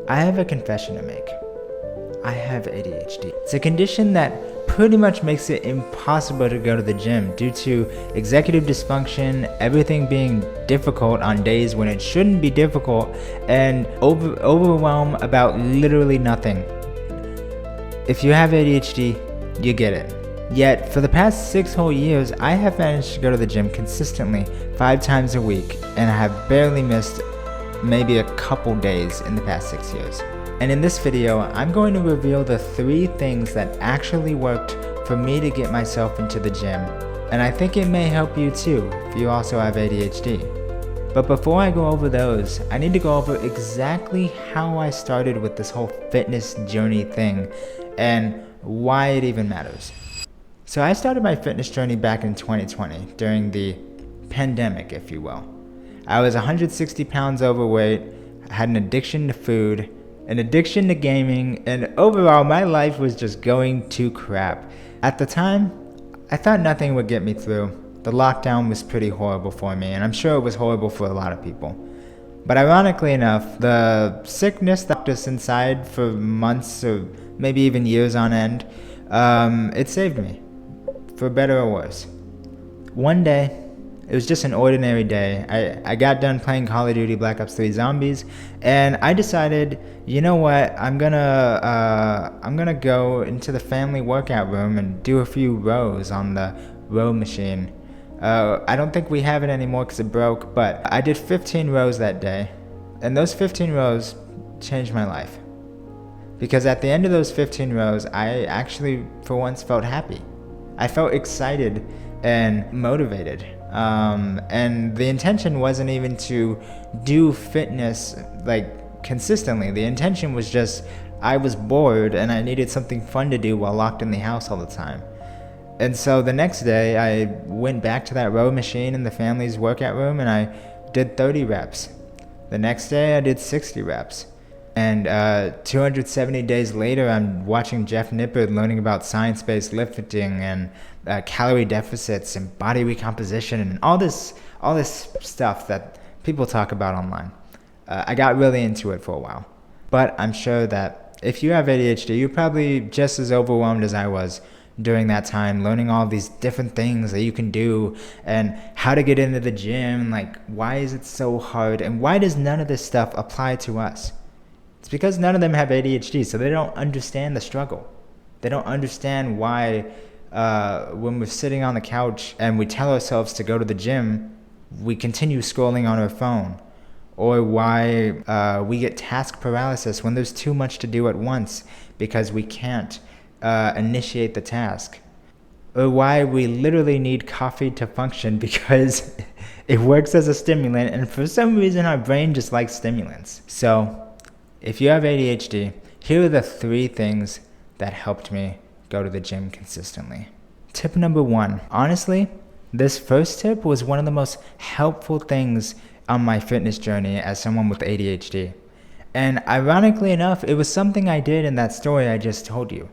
I have a confession to make. I have ADHD. It's a condition that pretty much makes it impossible to go to the gym due to executive dysfunction, everything being difficult on days when it shouldn't be difficult, and overwhelm about literally nothing. If you have ADHD, you get it. Yet, for the past 6 whole years, I have managed to go to the gym consistently 5 times a week, and I have barely missed maybe a couple days in the past 6 years. And in this video, I'm going to reveal the 3 things that actually worked for me to get myself into the gym. And I think it may help you too, if you also have ADHD. But before I go over those, I need to go over exactly how I started with this whole fitness journey thing and why it even matters. So I started my fitness journey back in 2020, during the pandemic, if you will. I was 160 pounds overweight, had an addiction to food, an addiction to gaming, and overall my life was just going to crap. At the time, I thought nothing would get me through. The lockdown was pretty horrible for me, and I'm sure it was horrible for a lot of people. But ironically enough, the sickness that kept us inside for months or maybe even years on end, it saved me, for better or worse. One day, it was just an ordinary day. I got done playing Call of Duty Black Ops 3 Zombies, and I decided, you know what, I'm gonna go into the family workout room and do a few rows on the row machine. I don't think we have it anymore because it broke, but I did 15 rows that day, and those 15 rows changed my life. Because at the end of those 15 rows, I actually, for once, felt happy. I felt excited and motivated. And the intention wasn't even to do fitness like consistently. The intention was just I was bored and I needed something fun to do while locked in the house all the time. And so the next day I went back to that row machine in the family's workout room and I did 30 reps. The next day I did 60 reps. And 270 days later, I'm watching Jeff Nippard learning about science-based lifting and calorie deficits and body recomposition and all this stuff that people talk about online. I got really into it for a while. But I'm sure that if you have ADHD, you're probably just as overwhelmed as I was during that time, learning all these different things that you can do and how to get into the gym. Like, why is it so hard? And why does none of this stuff apply to us? It's because none of them have ADHD, so they don't understand the struggle. They don't understand why when we're sitting on the couch and we tell ourselves to go to the gym, we continue scrolling on our phone. Or why we get task paralysis when there's too much to do at once because we can't initiate the task. Or why we literally need coffee to function because it works as a stimulant, and for some reason our brain just likes stimulants. So if you have ADHD, here are the 3 things that helped me go to the gym consistently. Tip number 1. Honestly, this first tip was one of the most helpful things on my fitness journey as someone with ADHD. And ironically enough, it was something I did in that story I just told you.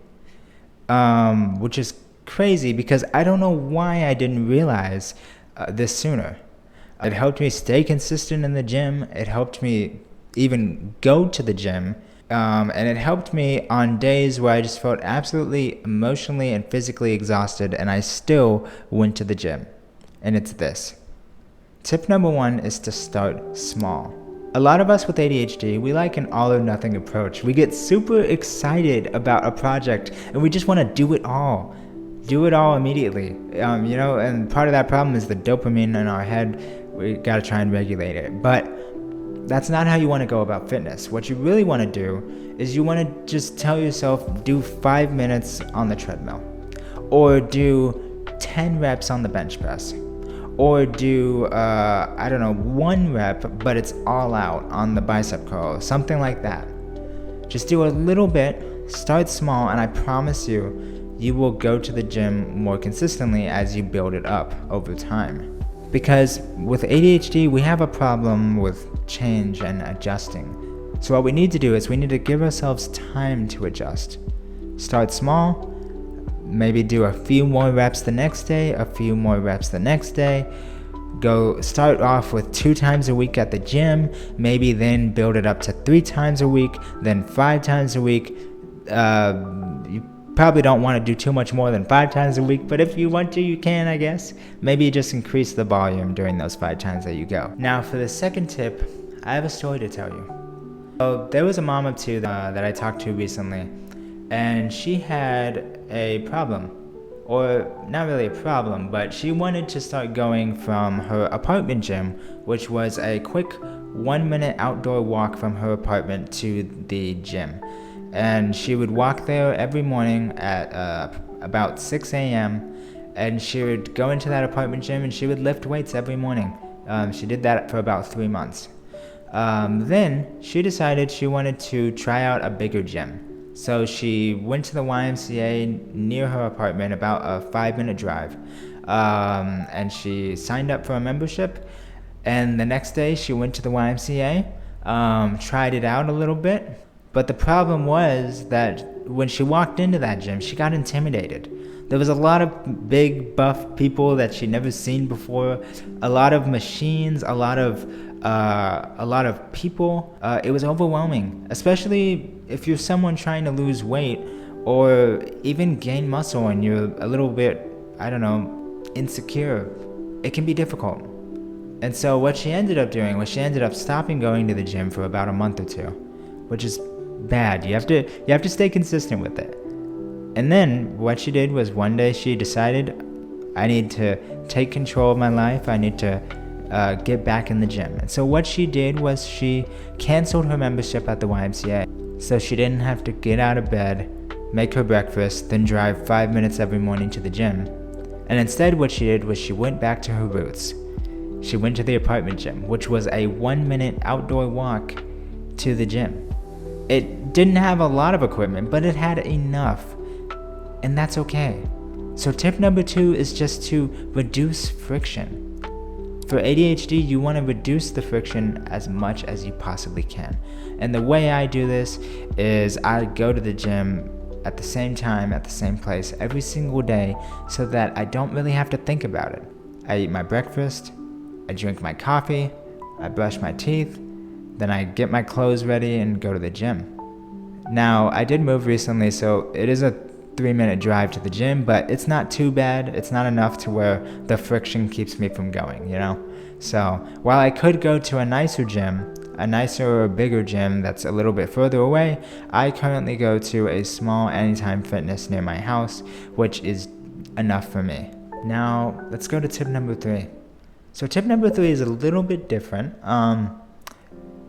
Which is crazy because I don't know why I didn't realize this sooner. It helped me stay consistent in the gym. It helped me even go to the gym, and it helped me on days where I just felt absolutely emotionally and physically exhausted, and I still went to the gym. And it's this. Tip number 1 is to start small. A lot of us with ADHD, we like an all or nothing approach. We get super excited about a project and we just want to do it all immediately. And part of that problem is the dopamine in our head. We got to try and regulate it. But that's not how you want to go about fitness. What you really want to do is you want to just tell yourself, do 5 minutes on the treadmill, or do 10 reps on the bench press, or do, 1 rep, but it's all out on the bicep curl, something like that. Just do a little bit, start small, and I promise you, you will go to the gym more consistently as you build it up over time. Because with ADHD, we have a problem with change and adjusting. So what we need to do is we need to give ourselves time to adjust. Start small, maybe do a few more reps the next day, a few more reps the next day. start off with 2 times a week at the gym, maybe then build it up to 3 times a week, then 5 times a week. You probably don't want to do too much more than 5 times a week, but if you want to, you can, I guess. Maybe just increase the volume during those 5 times that you go. Now, for the second tip, I have a story to tell you. So there was a mom of 2 that I talked to recently, and she had a problem. Or not really a problem, but she wanted to start going from her apartment gym, which was a quick 1-minute outdoor walk from her apartment to the gym. And she would walk there every morning at about 6 a.m. and she would go into that apartment gym and she would lift weights every morning. She did that for about 3 months. Then she decided she wanted to try out a bigger gym. So she went to the YMCA near her apartment, about a 5-minute drive, and she signed up for a membership. And the next day she went to the YMCA, tried it out a little bit. But the problem was that when she walked into that gym, she got intimidated. There was a lot of big buff people that she'd never seen before, a lot of machines, a lot of people. It was overwhelming, especially if you're someone trying to lose weight or even gain muscle and you're a little bit, insecure. It can be difficult. And so what she ended up doing was she ended up stopping going to the gym for about a month or 2, which is bad. You have to stay consistent with it. And then what she did was one day she decided, I need to take control of my life. I need to get back in the gym. And so what she did was she canceled her membership at the YMCA. So she didn't have to get out of bed, make her breakfast, then drive 5 minutes every morning to the gym. And instead what she did was she went back to her roots. She went to the apartment gym, which was a 1-minute outdoor walk to the gym. It didn't have a lot of equipment, but it had enough. And that's okay. So tip number 2 is just to reduce friction. For ADHD, you want to reduce the friction as much as you possibly can. And the way I do this is I go to the gym at the same time, at the same place, every single day, so that I don't really have to think about it. I eat my breakfast, I drink my coffee, I brush my teeth, then I get my clothes ready and go to the gym. Now, I did move recently, so it is a 3-minute drive to the gym, but it's not too bad. It's not enough to where the friction keeps me from going, So while I could go to a nicer gym, a nicer or bigger gym that's a little bit further away, I currently go to a small Anytime Fitness near my house, which is enough for me. Now, let's go to tip number 3. So tip number 3 is a little bit different.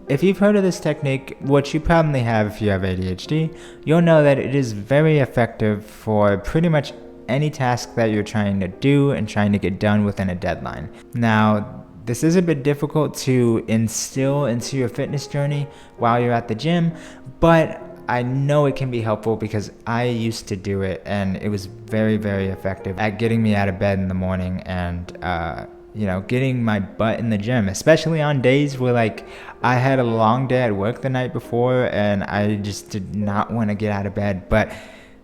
If you've heard of this technique, which you probably have if you have ADHD, you'll know that it is very effective for pretty much any task that you're trying to do and trying to get done within a deadline. Now, this is a bit difficult to instill into your fitness journey while you're at the gym, but I know it can be helpful because I used to do it and it was very, very effective at getting me out of bed in the morning and getting my butt in the gym, especially on days where I had a long day at work the night before and I just did not want to get out of bed. But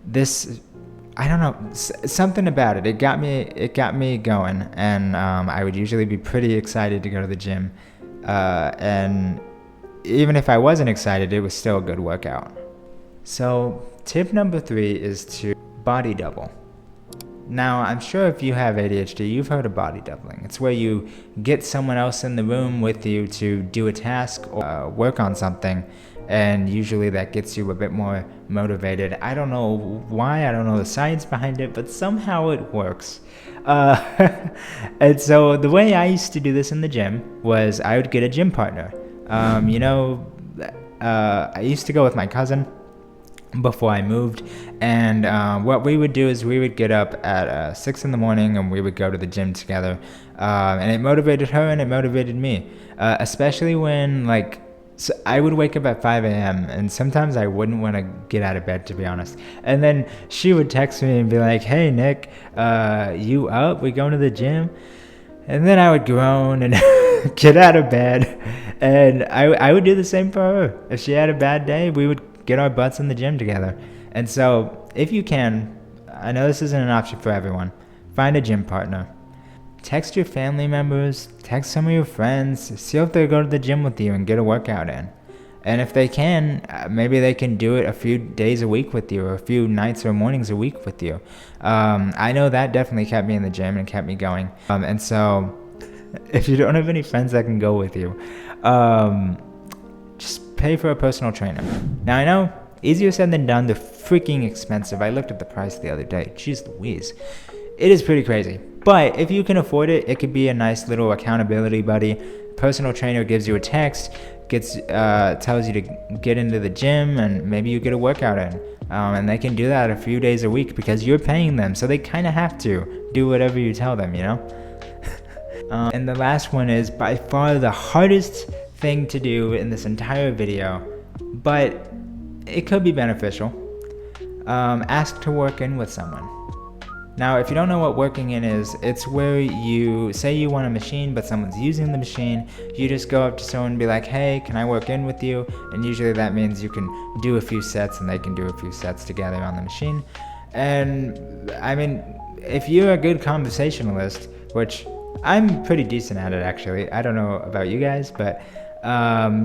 this, I don't know, something about it. It got me going, and I would usually be pretty excited to go to the gym. And even if I wasn't excited, it was still a good workout. So tip number 3 is to body double. Now, I'm sure if you have ADHD, you've heard of body doubling. It's where you get someone else in the room with you to do a task or work on something, and usually that gets you a bit more motivated. I don't know why, I don't know the science behind it, but somehow it works. And so the way I used to do this in the gym was I would get a gym partner. I used to go with my cousin before I moved, and what we would do is we would get up at 6 in the morning and we would go to the gym together, and it motivated her and it motivated me, especially when so I would wake up at 5 a.m. and sometimes I wouldn't want to get out of bed, to be honest, and then she would text me and be like, hey Nick, you up, we going to the gym? And then I would groan and get out of bed, and I would do the same for her. If she had a bad day, we would get our butts in the gym together. And so if you can, I know this isn't an option for everyone, find a gym partner. text your family members, text some of your friends, see if they go to the gym with you and get a workout in. And if they can, maybe they can do it a few days a week with you, or a few nights or mornings a week with you. I know that definitely kept me in the gym and kept me going. And so if you don't have any friends that can go with you, just pay for a personal trainer. Now I know, easier said than done, they're freaking expensive. I looked at the price the other day. Jeez Louise. It is pretty crazy. But if you can afford it, it could be a nice little accountability buddy. Personal trainer gives you a text, tells you to get into the gym, and maybe you get a workout in. And they can do that a few days a week because you're paying them. So they kind of have to do whatever you tell them, you know? And the last one is by far the hardest thing to do in this entire video, but it could be beneficial. Ask to work in with someone. Now, if you don't know what working in is, it's where you say you want a machine, but someone's using the machine. You just go up to someone and be like, hey, can I work in with you? And usually that means you can do a few sets and they can do a few sets together on the machine. And I mean, if you're a good conversationalist, which I'm pretty decent at it actually. I don't know about you guys, but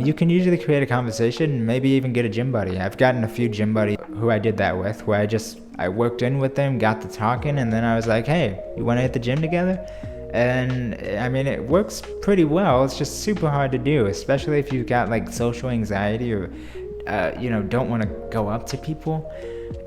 you can usually create a conversation, maybe even get a gym buddy. I've gotten a few gym buddies who I did that with, where I worked in with them, got to talking, and then I was like, hey, you want to hit the gym together? And I mean, it works pretty well. It's just super hard to do, especially if you've got like social anxiety or don't want to go up to people.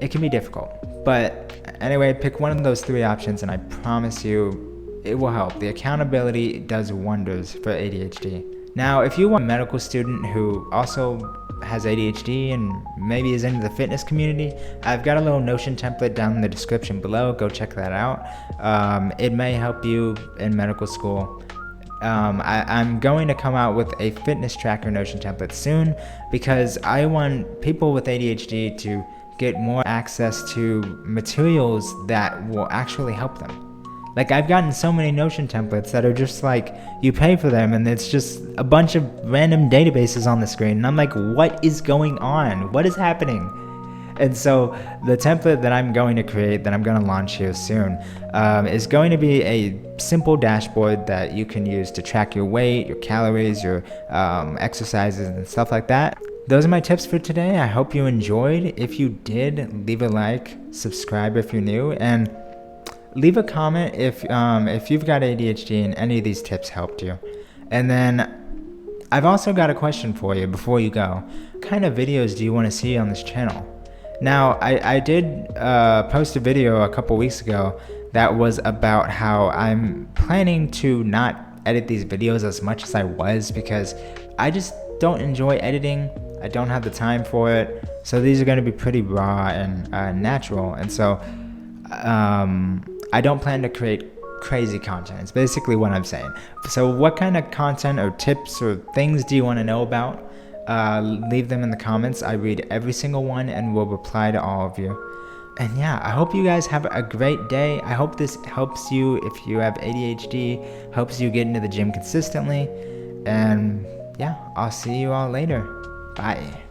It can be difficult. But anyway, pick one of those three options and I promise you it will help. The accountability does wonders for ADHD. Now, if you are a medical student who also has ADHD and maybe is into the fitness community, I've got a little Notion template down in the description below. Go check that out. It may help you in medical school. I'm going to come out with a fitness tracker Notion template soon because I want people with ADHD to get more access to materials that will actually help them. Like, I've gotten so many Notion templates that are just like, you pay for them and it's just a bunch of random databases on the screen. And I'm like, what is going on? What is happening? And so the template that I'm going to create, that I'm going to launch here soon, is going to be a simple dashboard that you can use to track your weight, your calories, your exercises and stuff like that. Those are my tips for today. I hope you enjoyed. If you did, leave a like, subscribe if you're new, and leave a comment if you've got ADHD and any of these tips helped you. And then I've also got a question for you before you go. What kind of videos do you want to see on this channel? Now, I did post a video a couple weeks ago that was about how I'm planning to not edit these videos as much as I was because I just don't enjoy editing. I don't have the time for it. So these are going to be pretty raw and natural. And so I don't plan to create crazy content. It's basically what I'm saying. So what kind of content or tips or things do you want to know about? Leave them in the comments. I read every single one and will reply to all of you. And yeah, I hope you guys have a great day. I hope this helps you if you have ADHD, helps you get into the gym consistently. And yeah, I'll see you all later. Bye.